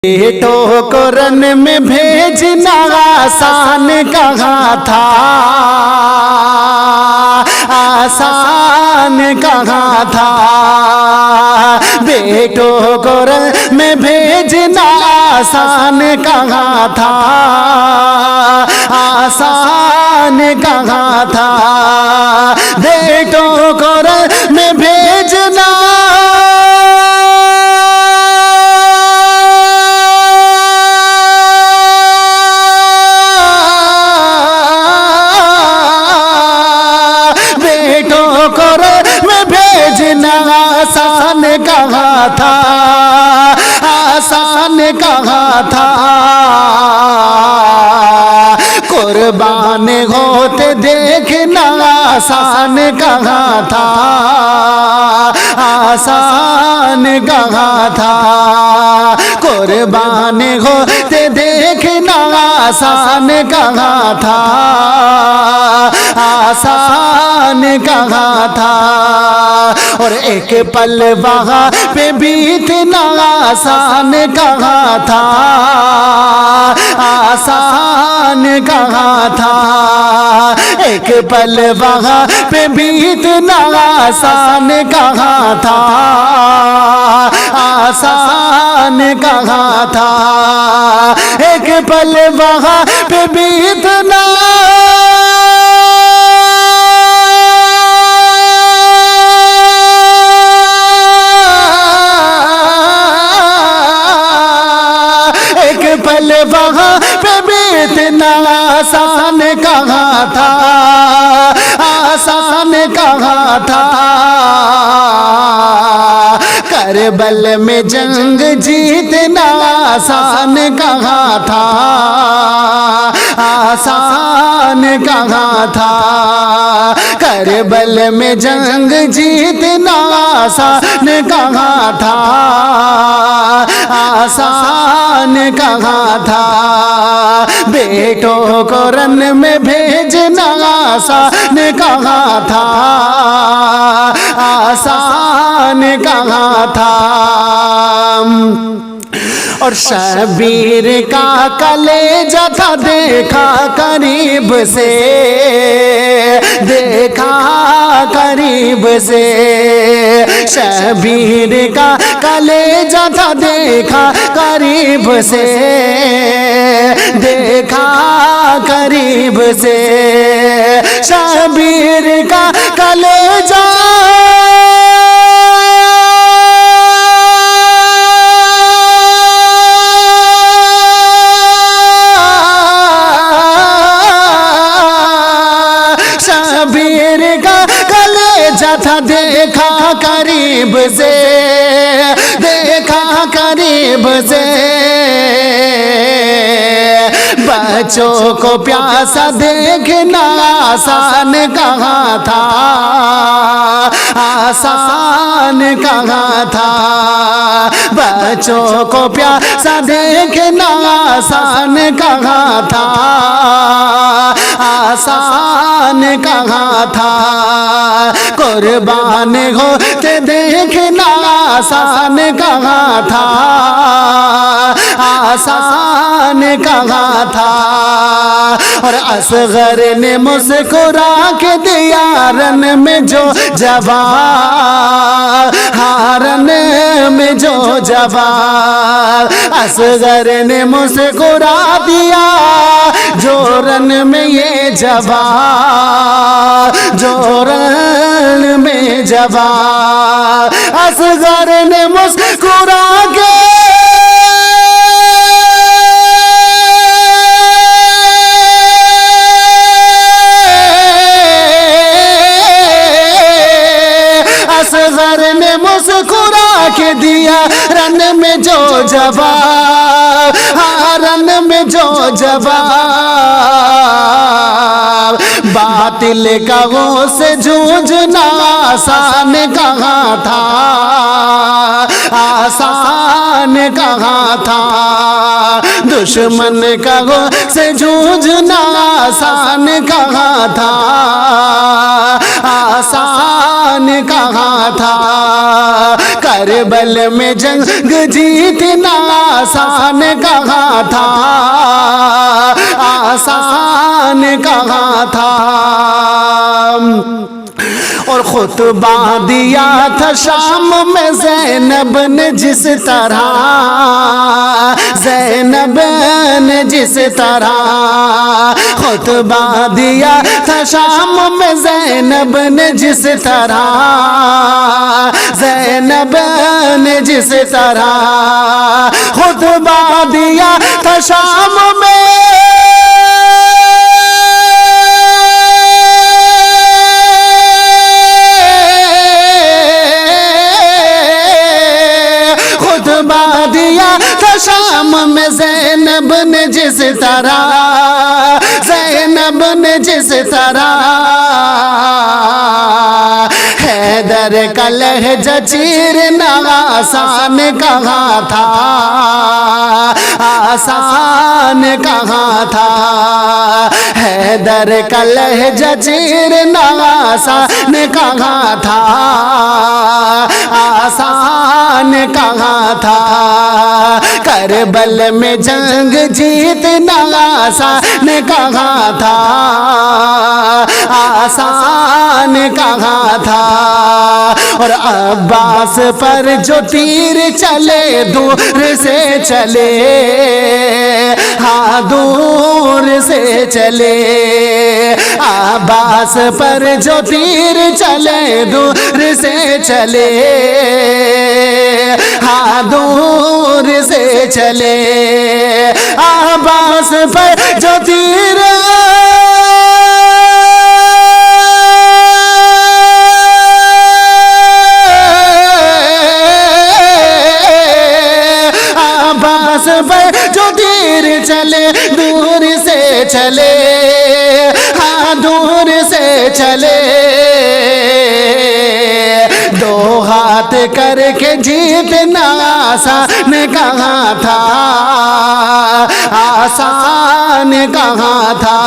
बेटों को रन में भेजना आसान कहाँ था, आसान कहाँ था। बेटों को रन में भेजना आसान कहाँ था, आसान कहाँ था। बेटों को रन में भेजना आसान कहाँ था, आसान कहाँ था। कुर्बान होते देखना आसान कहाँ था, आसान कहाँ था। कुर्बान होते देखना आसान कहाँ था, आसान कहाँ था। और एक पल वहाँ पे बीतना आसान कहाँ था, आसान कहाँ था। एक पल वहाँ पे बीतना आसान कहाँ था, आसान कहाँ था। एक पल वहाँ पे बीतना पल वहाँ पे बीतना आसान कहाँ था, आसान कहाँ था। करबल में जंग जीतना आसान कहाँ था, आसान कहाँ था। करबल में जंग जीतना आसान कहाँ था, आसान कहाँ था। बेटों को रन में भेजना आसान कहाँ था, आसान कहाँ था। और शबीर का कलेजा था देखा करीब से, देखा करीब से। शबीर का कलेजा था देखा करीब से, देखा करीब से। शबीर का कलेजा शबीर का कलेजा था देखा करीब से, देखा करीब से। बच्चों को प्यासा देखना आसान कहाँ था, आसान कहाँ था। बच्चों को प्यासा देखना आसान कहाँ था, आसान कहाँ था। कुर्बान होते देखना आसान कहाँ था, आसान कहाँ था। और असगर ने मुस्कुरा के दिया रन में जो जवाब, हारन में जो जवाब। असगर ने मुस्कुरा दिया जो रन में ये जवाब, जो रन में जवाब। असगर ने मुस्कुरा के असगर ने मुस्कुरा के दिया रन में जो जवाब, हाँ रन में जो जवाब। बातिल कहों से जूझना आसान कहाँ था, आसान कहाँ था। दुश्मन कहों से जूझना आसान कहाँ था, आसान कहाँ था। करबल में जंग जीतना आसान कहाँ था, आसान कहाँ था। और खुतबा दिया था शाम में ज़ैनब ने जिस तरह, ज़ैनब ने जिस तरह खुतबा दिया था शाम में ज़ैनब ने जिस तरह, ज़ैनब ने जिस तरह खुतबा दिया था शाम में, शाम में ज़ैनब ने जिस तरह, ज़ैनब ने जिस तरह हैदर का लहजा चीरना आसान कहाँ था, आसान कहाँ था। हैदर का लहजा चीरना आसान कहाँ था, आसान कहाँ था। करबल में जंग जीतना आसान कहाँ था, आसान कहाँ था। और अब्बास पर जो तीर चले दूर से चले, हाँ दूर से चले। अब्बास पर जो तीर चले दूर से चले, हाँ दूर से चले। अब्बास पर जो तीर जो तीर चले दूर से चले, हाँ दूर से चले। दो हाथ करके जीतना आसान कहाँ था, आसान कहाँ था।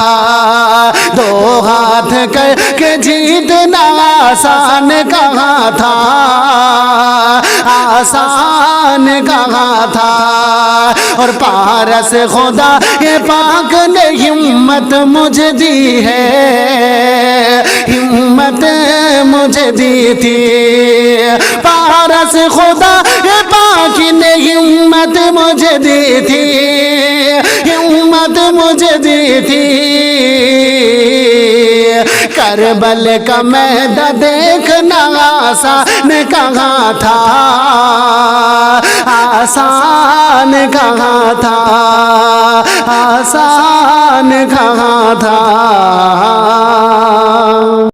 दो हाथ करके जीतना आसान कहाँ था, आसान कहाँ था। और पारस खुदा ये पाक ने हिम्मत मुझे दी है, हिम्मत मुझे दी थी। पारस खुदा ये पाक ने हिम्मत मुझे दी थी, हिम्मत मुझे दी थी। करबल का मैदान देखना आसान कहाँ था, आसान कहाँ था, आसान कहाँ था।